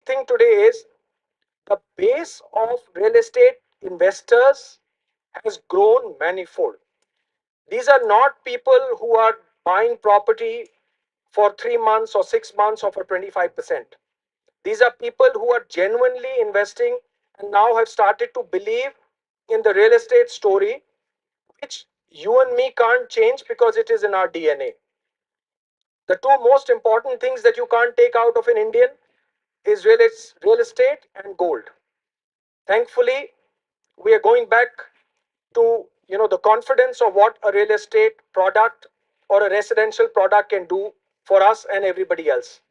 thing today is the base of real estate investors has grown manifold. These are not people who are buying property for 3 months or 6 months or for 25%. These are people who are genuinely investing and now have started to believe in the real estate story, which you and me can't change because it is in our DNA. The two most important things that you can't take out of an Indian is real estate and gold. Thankfully, we are going back to the confidence of what a real estate product or a residential product can do for us and everybody else.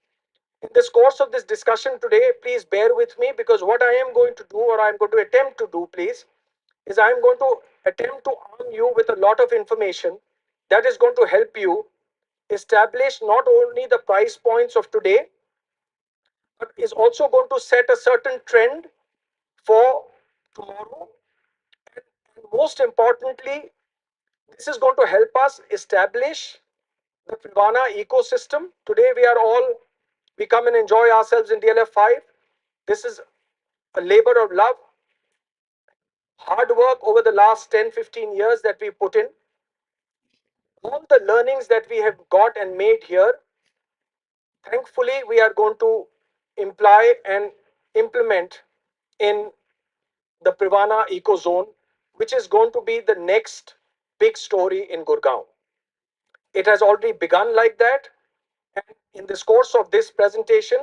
In this course of this discussion today, please bear with me, because what I am going to do, or I am going to attempt to do, please, is I am going to attempt to arm you with a lot of information that is going to help you establish not only the price points of today, but is also going to set a certain trend for tomorrow. And most importantly, this is going to help us establish the Privana ecosystem. Today, we come and enjoy ourselves in DLF 5. This is a labor of love, hard work over the last 10-15 years that we put in. All the learnings that we have got and made here, thankfully, we are going to imply and implement in the Privana eco zone, which is going to be the next big story in Gurgaon. It has already begun like that. And in this course of this presentation,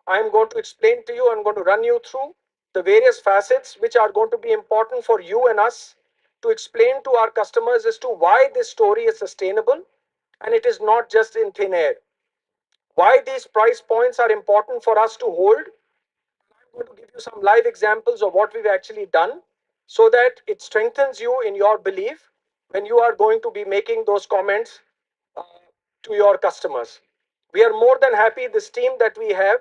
I'm going to explain to you, I'm going to run you through the various facets which are going to be important for you and us to explain to our customers as to why this story is sustainable and it is not just in thin air. Why these price points are important for us to hold. I'm going to give you some live examples of what we've actually done so that it strengthens you in your belief when you are going to be making those comments uh, to your customers. We are more than happy. This team that we have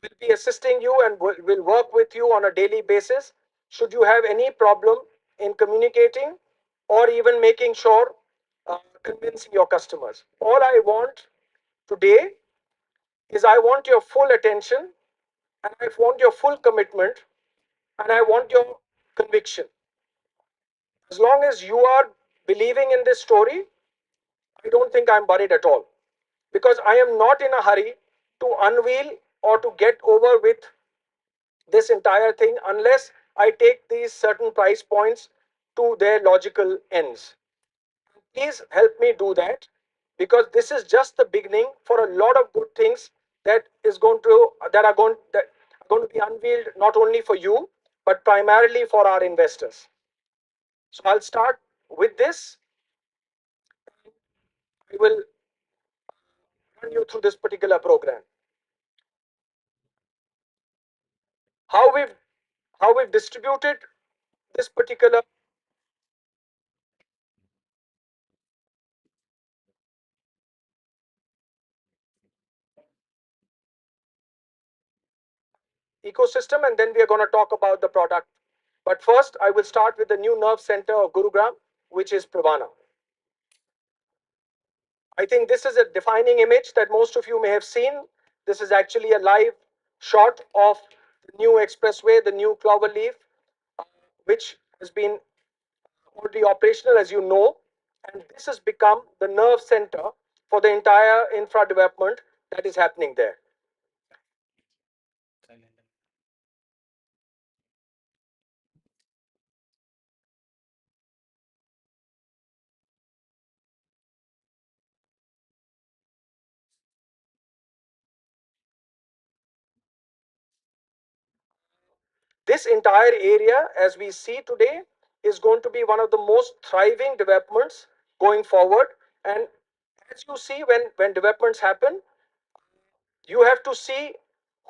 will be assisting you and will work with you on a daily basis. Should you have any problem in communicating or even making sure convincing your customers, all I want today is I want your full attention, and I want your full commitment, and I want your conviction. As long as you are believing in this story, I don't think I'm worried at all, because I am not in a hurry to unveil or to get over with this entire thing unless I take these certain price points to their logical ends. Please help me do that, because this is just the beginning for a lot of good things that are going to be unveiled not only for you but primarily for our investors. So I'll start with this. I will run you through this particular program. How we've distributed this particular ecosystem, and then we are going to talk about the product. But first, I will start with the new nerve center of Gurugram, which is Privana. I think this is a defining image that most of you may have seen. This is actually a live shot of the new expressway, the new Cloverleaf, which has been already operational, as you know. And this has become the nerve center for the entire infra development that is happening there. This entire area, as we see today, is going to be one of the most thriving developments going forward. And as you see, when developments happen, you have to see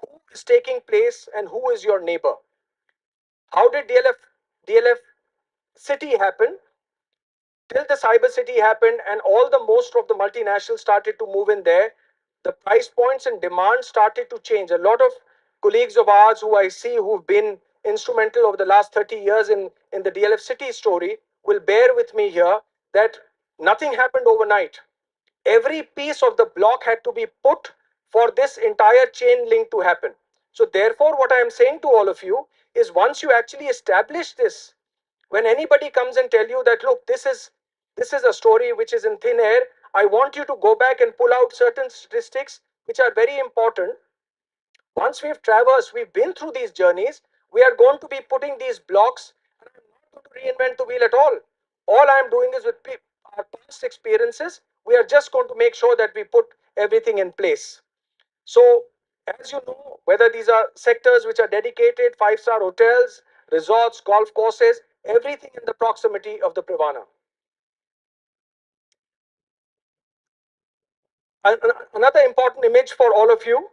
who is taking place and who is your neighbor. How did DLF city happen? Till the cyber city happened and all the most of the multinationals started to move in there, the price points and demand started to change. A lot of colleagues of ours who I see who've been instrumental over the last 30 years in the DLF city story will bear with me here that nothing happened overnight. Every piece of the block had to be put for this entire chain link to happen. So therefore, what I am saying to all of you is once you actually establish this, when anybody comes and tell you that, look, this is a story which is in thin air, I want you to go back and pull out certain statistics which are very important. Once we've traversed, we've been through these journeys, we are going to be putting these blocks, and I'm not going to reinvent the wheel at all. All I'm doing is with our past experiences, we are just going to make sure that we put everything in place. So, as you know, whether these are sectors which are dedicated, five-star hotels, resorts, golf courses, everything in the proximity of the Privana. Another important image for all of you,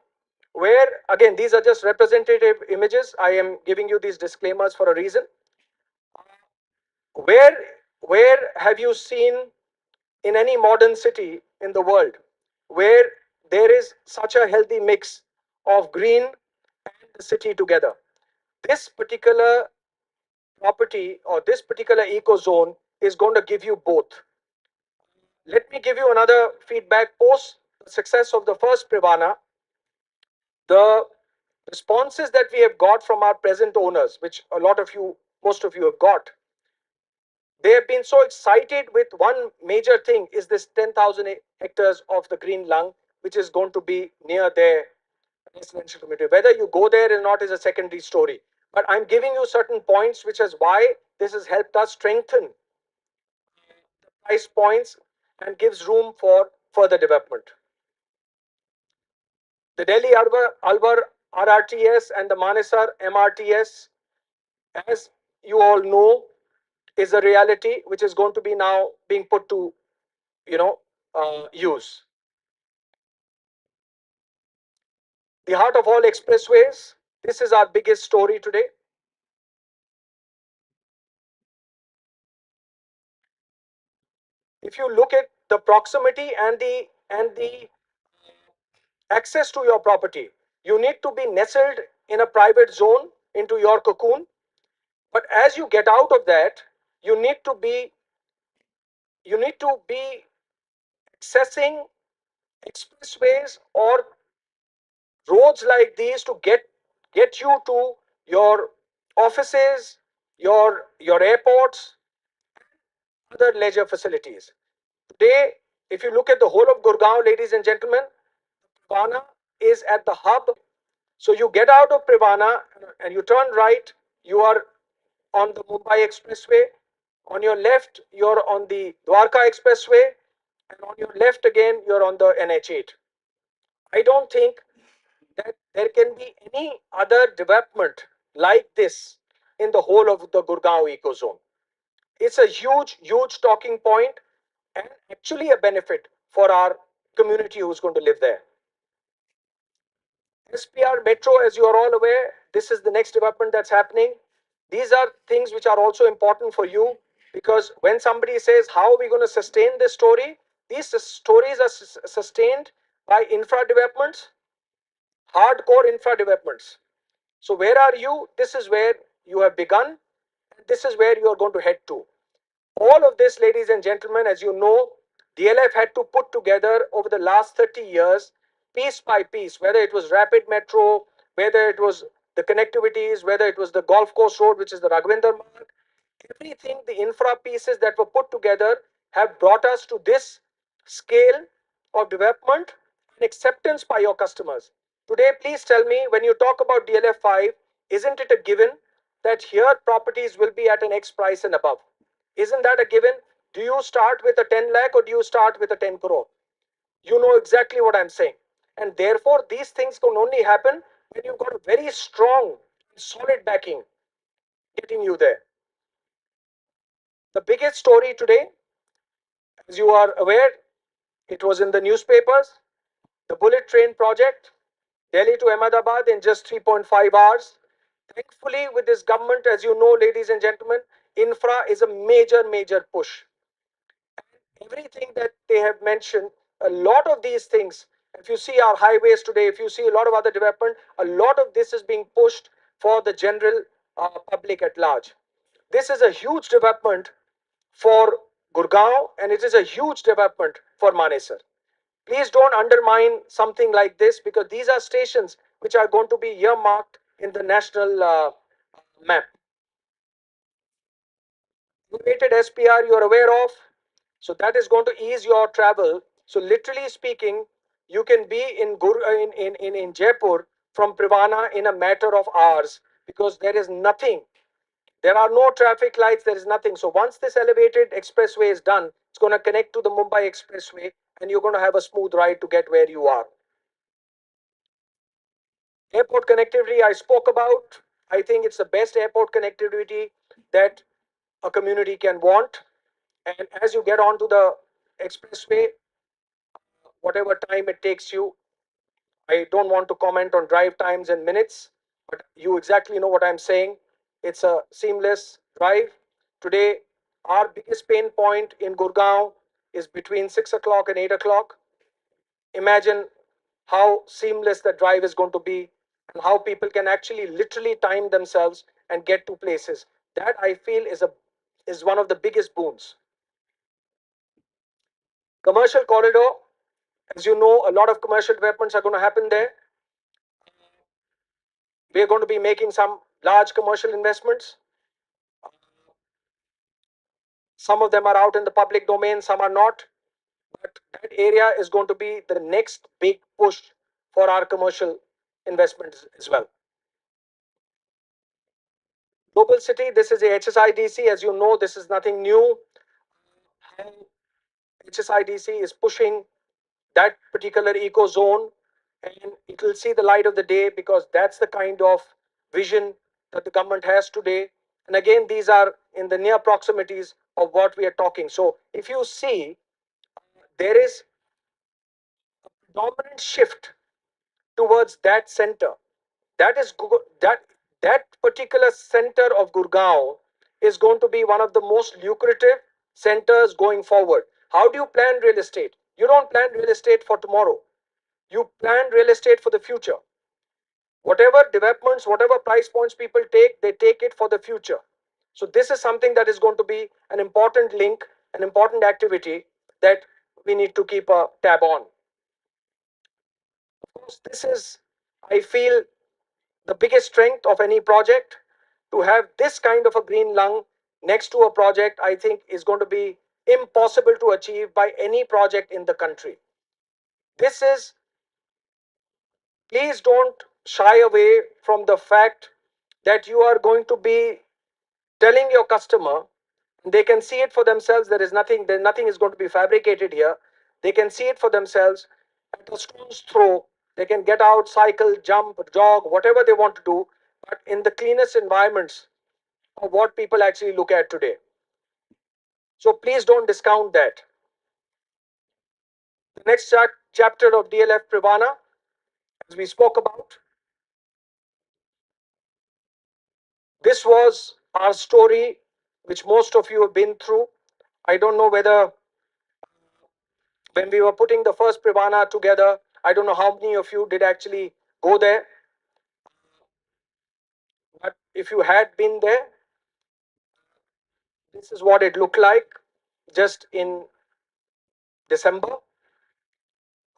where again, these are just representative images. I am giving you these disclaimers for a reason. Where, where have you seen in any modern city in the world where there is such a healthy mix of green and the city together? This particular property or this particular eco zone is going to give you both. Let me give you another feedback post the success of the first Privana. The responses that we have got from our present owners, which a lot of you, most of you have got, they have been so excited with one major thing is this 10,000 hectares of the green lung, which is going to be near their residential community. Whether you go there or not is a secondary story. But I'm giving you certain points, which is why this has helped us strengthen the price points and gives room for further development. The Delhi Alwar RRTS and the Manesar MRTS, as you all know, is a reality which is going to be now being put to you know use. The heart of all expressways. This is our biggest story today. If you look at the proximity and the access to your property, you need to be nestled in a private zone into your cocoon. But as you get out of that, you need to be you need to be accessing expressways or roads like these to get you to your offices, your airports, other leisure facilities. Today, if you look at the whole of Gurgaon, ladies and gentlemen, Privana is at the hub. So you get out of Privana and you turn right, you are on the Mumbai Expressway. On your left, you're on the Dwarka Expressway. And on your left again, you're on the NH8. I don't think that there can be any other development like this in the whole of the Gurgaon ecozone. It's a huge, huge talking point and actually a benefit for our community who's going to live there. SPR Metro, as you are all aware, this is the next development that's happening. These are things which are also important for you because when somebody says, how are we going to sustain this story? These stories are sustained by infra developments, hardcore infra developments. So, where are you? This is where you have begun, and this is where you are going to head to. All of this, ladies and gentlemen, as you know, DLF had to put together over the last 30 years, piece by piece, whether it was rapid metro, whether it was the connectivities, whether it was the golf course road, which is the Raghavendra Marg, everything, the infra pieces that were put together have brought us to this scale of development and acceptance by your customers. Today, please tell me, when you talk about DLF 5, isn't it a given that here properties will be at an X price and above? Isn't that a given? Do you start with a 10 lakh or do you start with a 10 crore? You know exactly what I'm saying. And therefore, these things can only happen when you've got a very strong, solid backing getting you there. The biggest story today, as you are aware, it was in the newspapers, the bullet train project, Delhi to Ahmedabad in just 3.5 hours. Thankfully, with this government, as you know, ladies and gentlemen, infra is a major, major push. Everything that they have mentioned, a lot of these things, if you see our highways today, if you see a lot of other development, a lot of this is being pushed for the general public at large. This is a huge development for Gurgaon and it is a huge development for Manesar. Please don't undermine something like this, because these are stations which are going to be earmarked in the national map. Elevated SPR you are aware of, so that is going to ease your travel. So literally speaking, you can be in Jaipur from Privana in a matter of hours, because there is nothing. There are no traffic lights, there is nothing. So once this elevated expressway is done, it's going to connect to the Mumbai expressway, and you're going to have a smooth ride to get where you are. Airport connectivity I spoke about. I think it's the best airport connectivity that a community can want. And as you get onto the expressway, whatever time it takes you, I don't want to comment on drive times and minutes, but you exactly know what I'm saying. It's a seamless drive. Today, our biggest pain point in Gurgaon is between 6 o'clock and 8 o'clock. Imagine how seamless the drive is going to be, and how people can actually literally time themselves and get to places. That I feel is one of the biggest boons. Commercial corridor, as you know, a lot of commercial developments are going to happen there. We are going to be making some large commercial investments. Some of them are out in the public domain, some are not. But that area is going to be the next big push for our commercial investments as well. Global city, this is a HSIDC. As you know, this is nothing new. How HSIDC is pushing that particular eco zone, and it will see the light of the day, because that's the kind of vision that the government has today. And again, these are in the near proximities of what we are talking. So if you see, there is a dominant shift towards that center. That is that particular center of Gurgaon is going to be one of the most lucrative centers going forward. How do you plan real estate? You don't plan real estate for tomorrow. You plan real estate for the future. Whatever developments, whatever price points people take, they take it for the future. So this is something that is going to be an important link, an important activity that we need to keep a tab on. Of course, this is, I feel, the biggest strength of any project. To have this kind of a green lung next to a project, I think is going to be impossible to achieve by any project in the country. This is, please don't shy away from the fact that you are going to be telling your customer, they can see it for themselves. Nothing is going to be fabricated here. They can see it for themselves at a stone's throw. They can get out, cycle, jump, jog, whatever they want to do, but in the cleanest environments of what people actually look at today. So please don't discount that. The next chapter of DLF Privana, as we spoke about, this was our story, which most of you have been through. I don't know whether when we were putting the first Privana together, I don't know how many of you did actually go there. But if you had been there, this is what it looked like just in December.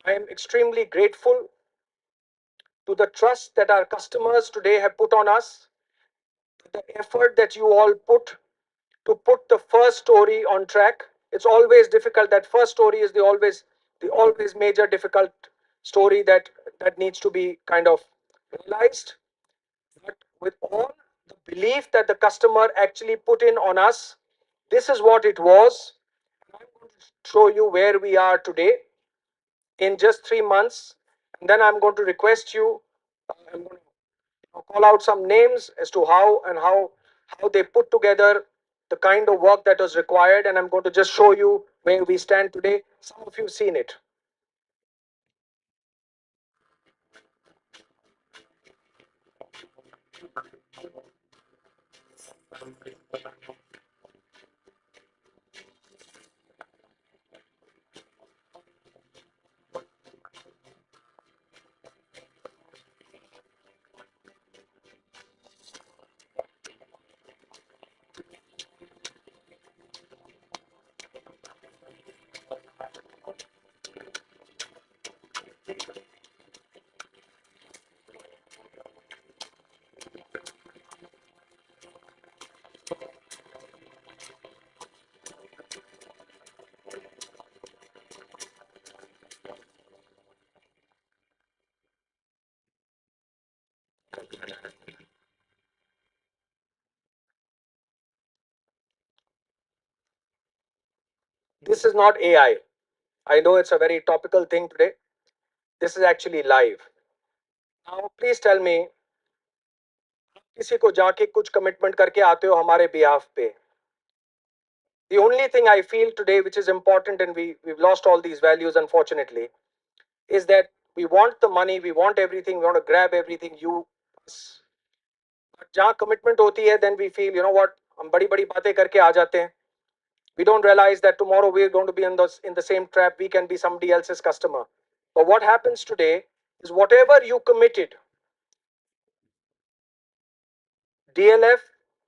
I am extremely grateful to the trust that our customers today have put on us, the effort that you all put to put the first story on track. It's always difficult. That first story is the always major difficult story that needs to be kind of realized. But with all the belief that the customer actually put in on us, this is what it was. And I'm going to show you where we are today in just 3 months. And then I'm going to request you, I'm going to call out some names as to how they put together the kind of work that was required. And I'm going to just show you where we stand today. Some of you have seen it. This is not AI. I know it's a very topical thing today. This is actually live. Now, please tell me, किसी को जाके कुछ commitment करके आते हो हमारे behalf पे? The only thing I feel today, which is important, and we've lost all these values, unfortunately, is that we want the money, we want everything, we want to grab everything, you, us. But जहाँ commitment होती है, then we feel, you know what, हम बड़ी बड़ी बातें करके आ जाते हैं. We don't realize that tomorrow we're going to be in the same trap. We can be somebody else's customer. But what happens today is whatever you committed, DLF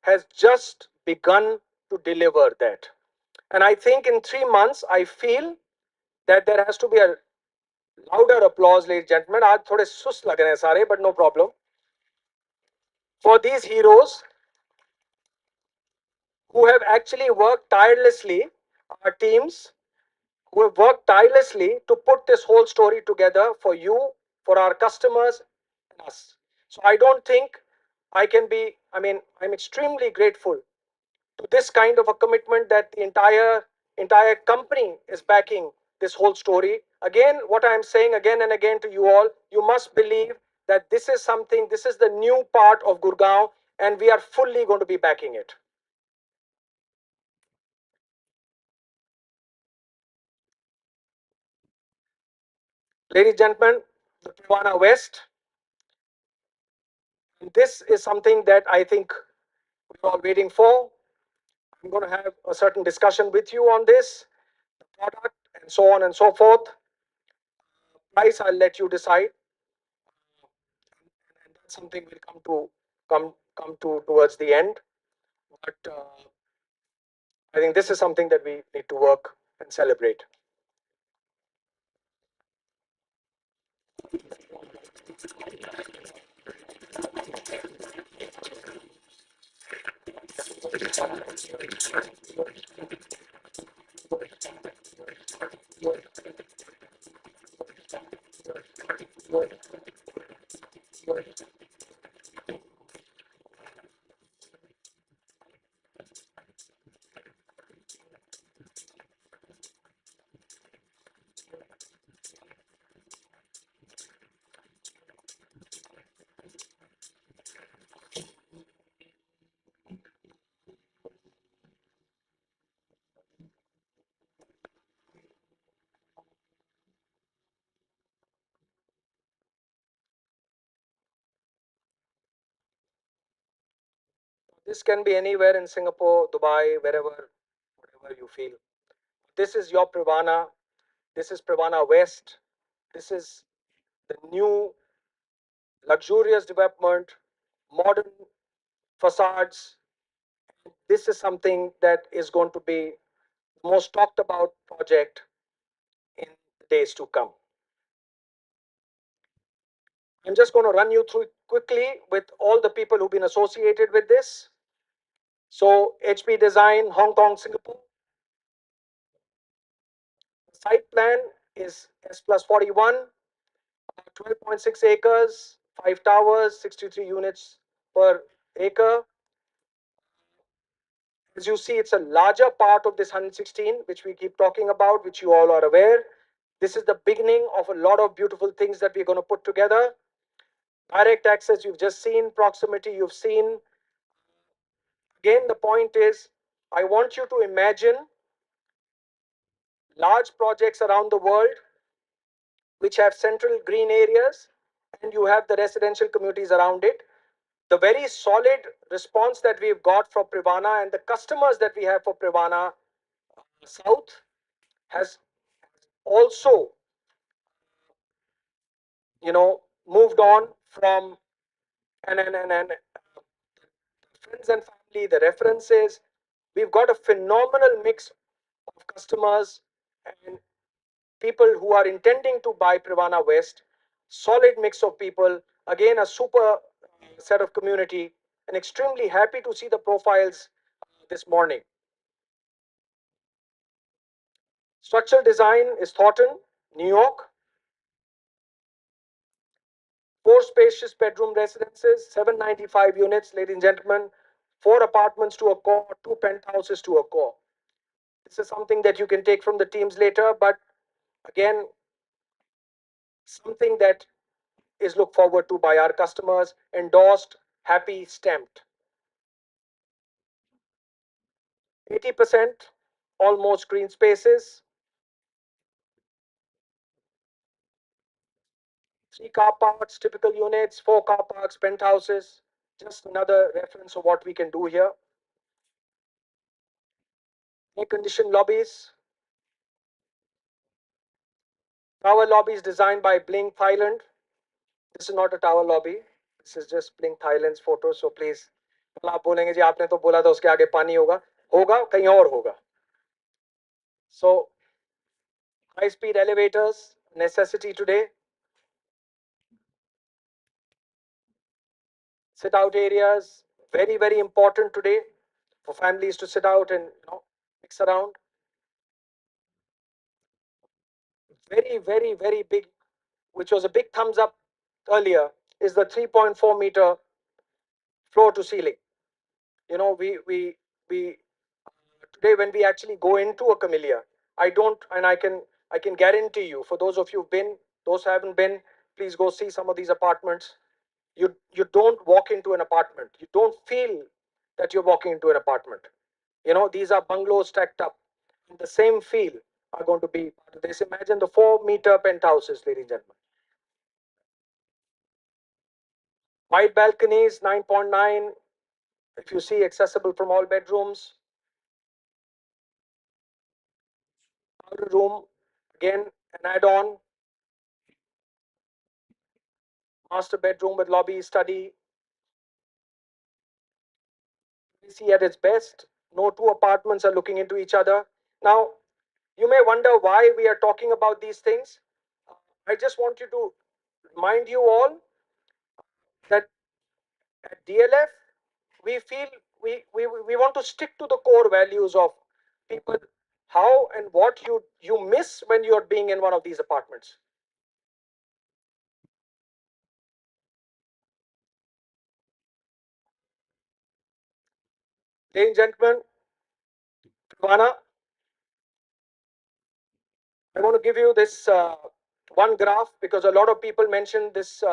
has just begun to deliver that. And I think in 3 months, I feel that there has to be a louder applause, ladies and gentlemen. आज थोड़े सुस्त लग रहे हैं सारे, but no problem. For these heroes who have actually worked tirelessly, our teams who have worked tirelessly to put this whole story together for you, for our customers, and us. So I don't think I can be, I mean, I'm extremely grateful to this kind of a commitment that the entire company is backing this whole story. Again, what I am saying again and again to you all, you must believe that this is something, this is the new part of Gurgaon, and we are fully going to be backing it. Ladies and gentlemen, the Privana West, this is something that I think we're all waiting for. I'm going to have a certain discussion with you on this, the product, and so on and so forth. Price, I'll let you decide, and that's something we'll come to towards the end. But I think this is something that we need to work and celebrate. This can be anywhere in Singapore, Dubai, wherever, whatever you feel. This is your Privana. This is Privana West. This is the new luxurious development, modern facades. This is something that is going to be the most talked about project in the days to come. I'm just going to run you through it quickly with all the people who've been associated with this. So HP Design, Hong Kong, Singapore. The site plan is S plus 41, 12.6 acres, 5 towers, 63 units per acre. As you see, it's a larger part of this 116, which we keep talking about, which you all are aware. This is the beginning of a lot of beautiful things that we're going to put together. Direct access, you've just seen. Proximity, you've seen. Again, the point is, I want you to imagine large projects around the world which have central green areas, and you have the residential communities around it. The very solid response that we've got from Privana and the customers that we have for Privana South has also, moved on from and friends and family, the references. We've got a phenomenal mix of customers and people who are intending to buy Privana West. Solid mix of people. Again, a super set of community, and extremely happy to see the profiles this morning. Structural design is Thornton, New York. 4 spacious bedroom residences, 795 units, ladies and gentlemen, 4 apartments to a core, 2 penthouses to a core. This is something that you can take from the teams later, but again, something that is looked forward to by our customers, endorsed, happy, stamped. 80% almost green spaces, 3 car parks, typical units, 4 car parks, penthouses. Just another reference of what we can do here. Air-conditioned lobbies, tower lobbies designed by Blink Thailand. This is not a tower lobby. This is just Blink Thailand's photo. So please, कल आप बोलेंगे जी आपने तो बोला था उसके आगे पानी होगा, होगा कहीं और होगा. So high-speed elevators, necessity today. Sit-out areas, very very important today for families to sit out and mix around. Very very very big, which was a big thumbs up earlier, is the 3.4 meter floor to ceiling. We today when we actually go into a camellia, I don't, and I can guarantee you, for those of you who've been, those who haven't been, please go see some of these apartments. You don't walk into an apartment, you don't feel that you're walking into an apartment. These are bungalows stacked up, and the same feel are going to be part of this. Imagine the 4 meter penthouses, ladies and gentlemen. Wide balconies, 9.9, if you see, accessible from all bedrooms. Outer room, again, an add-on. Master bedroom with lobby, study. We see at its best. No two apartments are looking into each other. Now, you may wonder why we are talking about these things. I just want you to remind you all that at DLF, we feel we want to stick to the core values of people, how and what you miss when you're being in one of these apartments. Ladies and gentlemen, Privana, I want to give you this one graph because a lot of people mentioned this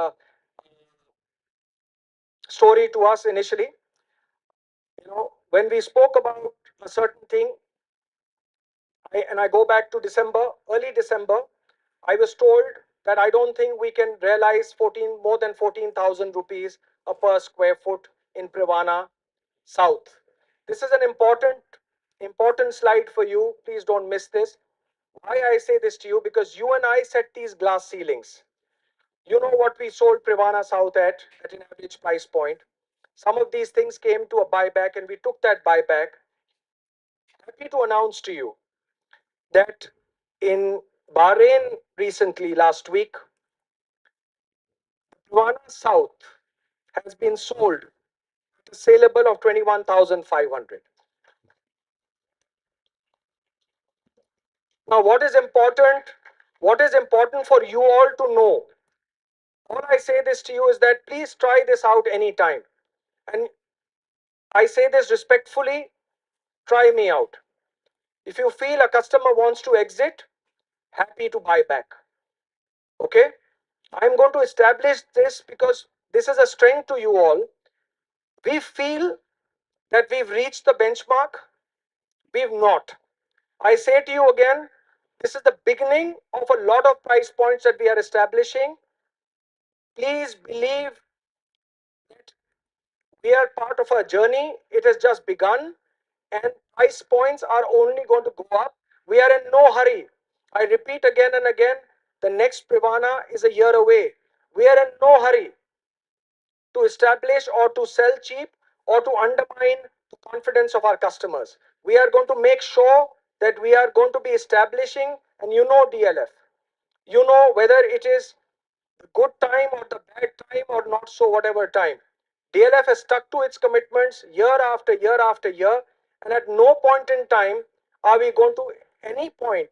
story to us initially. When we spoke about a certain thing, and I go back to December, early December, I was told that I don't think we can realize more than 14,000 rupees a per square foot in Privana South. This is an important slide for you. Please don't miss this. Why I say this to you? Because you and I set these glass ceilings. You know what we sold Privana South at an average price point. Some of these things came to a buyback, and we took that buyback. Happy to announce to you that in Bahrain recently, last week, Privana South has been sold at a saleable of 21,500. Now, what is important? What is important for you all to know? All I say this to you is that please try this out anytime. And I say this respectfully, try me out. If you feel a customer wants to exit, happy to buy back. Okay? I'm going to establish this because this is a strength to you all. We feel that we've reached the benchmark. We've not. I say to you again, this is the beginning of a lot of price points that we are establishing. Please believe that we are part of a journey. It has just begun, and price points are only going to go up. We are in no hurry. I repeat again and again, the next Privana is a year away. We are in no hurry to establish or to sell cheap or to undermine the confidence of our customers. We are going to make sure that we are going to be establishing, and DLF, whether it is the good time or the bad time or not so whatever time. DLF has stuck to its commitments year after year after year, and at no point in time are we going to, any point,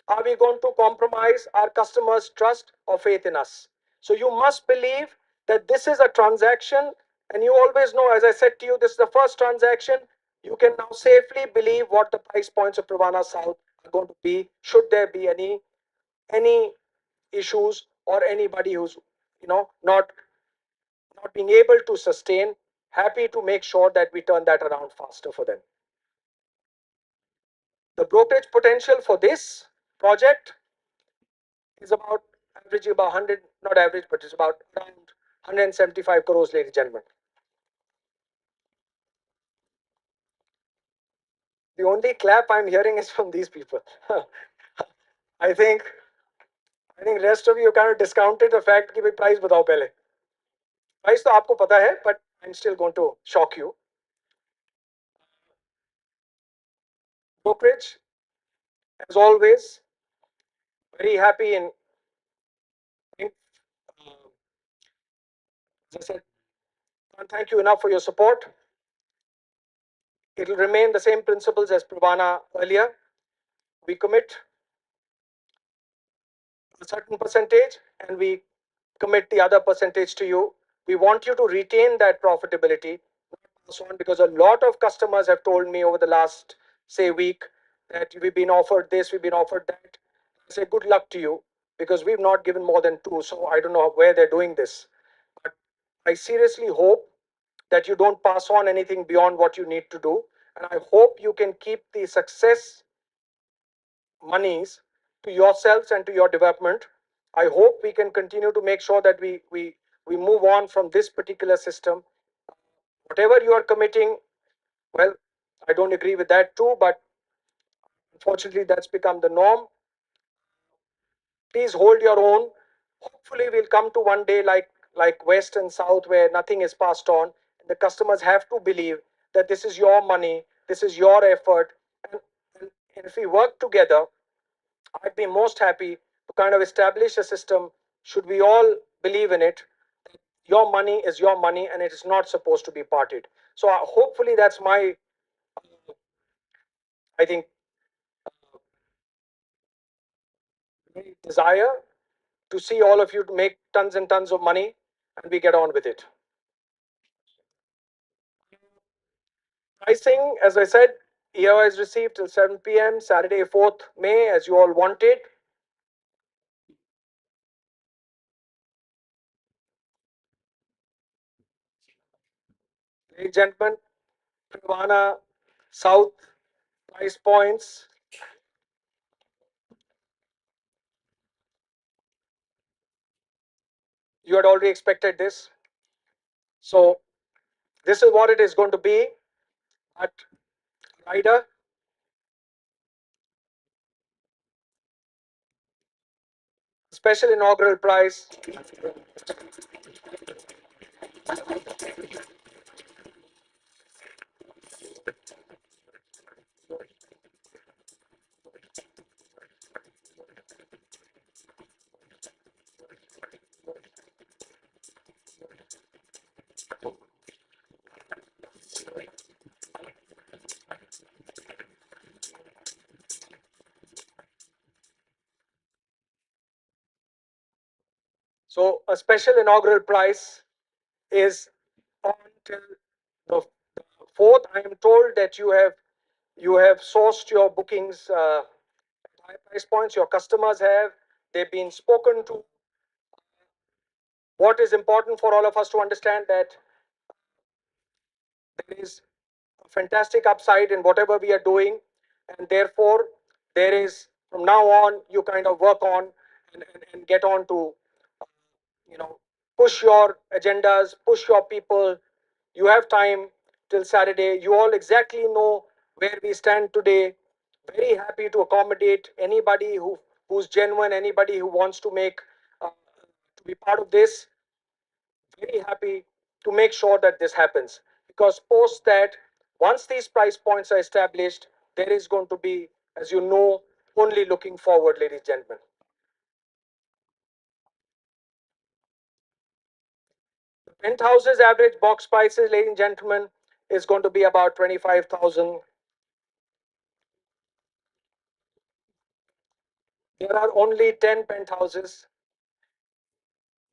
are we going to compromise our customers' trust or faith in us. So you must believe that this is a transaction, and you always know, as I said to you, this is the first transaction. You can now safely believe what the price points of Privana South are going to be, should there be any issues or anybody who's not being able to sustain. Happy to make sure that we turn that around faster for them. The brokerage potential for this project is about averaging about 100, not average, but it's about around 175 crores, ladies and gentlemen. The only clap I'm hearing is from these people. I think I think rest of you kind of discounted the fact कि भाई price बताओ पहले. Price तो आपको पता है, but I'm still going to shock you. Brokerage, as always, very happy in. As I said, can't thank you enough for your support. It will remain the same principles as Privana earlier. We commit a certain percentage and we commit the other percentage to you. We want you to retain that profitability, so on, because a lot of customers have told me over the last, say, week that we've been offered this, we've been offered that. I say good luck to you, because we've not given more than two, so I don't know where they're doing this. But I seriously hope that you don't pass on anything beyond what you need to do, and I hope you can keep the success monies to yourselves and to your development. I hope we can continue to make sure that we move on from this particular system. Whatever you are committing, well, I don't agree with that too, but unfortunately that's become the norm. Please hold your own. Hopefully we'll come to one day like West and South, where nothing is passed on. The customers have to believe that this is your money, this is your effort, and if we work together, I'd be most happy to kind of establish a system. Should we all believe in it, your money is your money and it is not supposed to be parted. So hopefully that's my, I think, desire to see all of you to make tons and tons of money and we get on with it. Pricing, as I said, EOI is received till 7 p.m. Saturday, 4th May, as you all wanted. Ladies and gentlemen, Privana South price points. You had already expected this. So this is what it is going to be at Rider. Special inaugural prize. So a special inaugural prize is on till the 4th. I am told that you have sourced your bookings at high price points. Your customers have. They've been spoken to. What is important for all of us to understand that there is a fantastic upside in whatever we are doing, and therefore there is, from now on, you kind of work on and get on to you know push your agendas, push your people. You have time till Saturday. You all exactly know where we stand today. Very happy to accommodate anybody who's genuine, anybody who wants to make to be part of this. Very happy to make sure that this happens, because post that, once these price points are established, there is going to be, as you know, only looking forward, ladies and gentlemen. The penthouses average box prices, ladies and gentlemen, is going to be about 25,000. There are only 10 penthouses.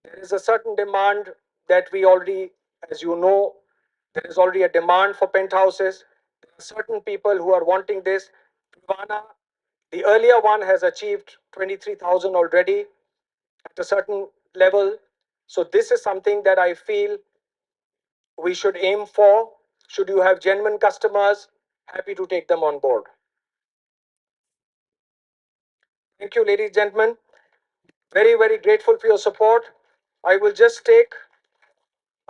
There is a certain demand that we already, as you know, there is already a demand for penthouses. There are certain people who are wanting this. Privana, the earlier one, has achieved 23,000 already at a certain level. So this is something that I feel we should aim for. Should you have genuine customers, happy to take them on board. Thank you, ladies and gentlemen. Very, very grateful for your support. I will just take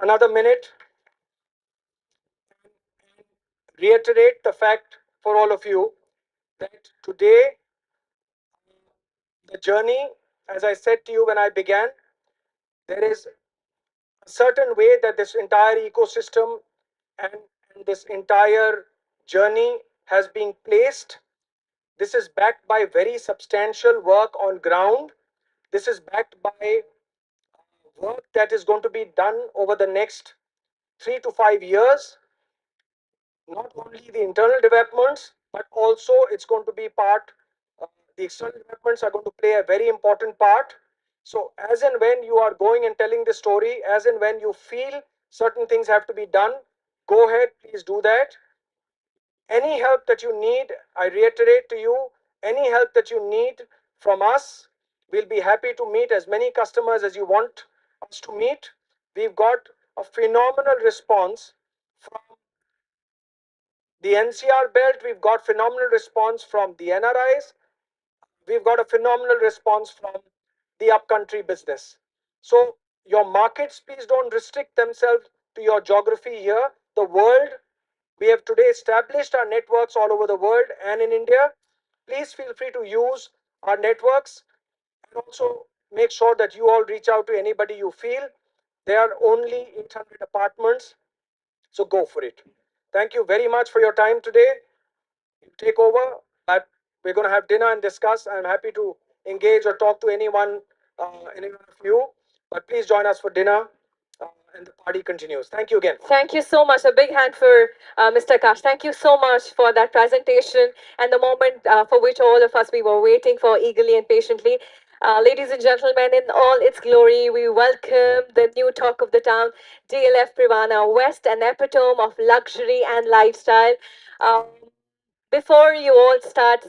another minute, reiterate the fact for all of you that today, the journey, as I said to you when I began, there is a certain way that this entire ecosystem and, and this entire journey has been placed. This is backed by very substantial work on ground. This is backed by work that is going to be done over the next 3 to 5 years. Not only the internal developments, but also it's going to be part, the external developments are going to play a very important part. So as and when you are going and telling the story, as and when you feel certain things have to be done, go ahead, please do that. Any help that you need, I reiterate to you, any help that you need from us, we'll be happy to meet as many customers as you want us to meet. We've got a phenomenal response from the NCR belt. We've got phenomenal response from the NRIs. We've got a phenomenal response from the upcountry business. So your markets, please don't restrict themselves to your geography here. The world, we have today established our networks all over the world and in India. Please feel free to use our networks and also make sure that you all reach out to anybody you feel. There are only 800 apartments, so go for it. Thank you very much for your time today. You take over, but we're going to have dinner and discuss. I'm happy to engage or talk to any one of you. But please join us for dinner, and the party continues. Thank you again. Thank you so much. A big hand for Mr. Kash. Thank you so much for that presentation and the moment for which all of us we were waiting for eagerly and patiently. Ladies and gentlemen, in all its glory, we welcome the new talk of the town, DLF Privana West, an epitome of luxury and lifestyle. Um, before you all start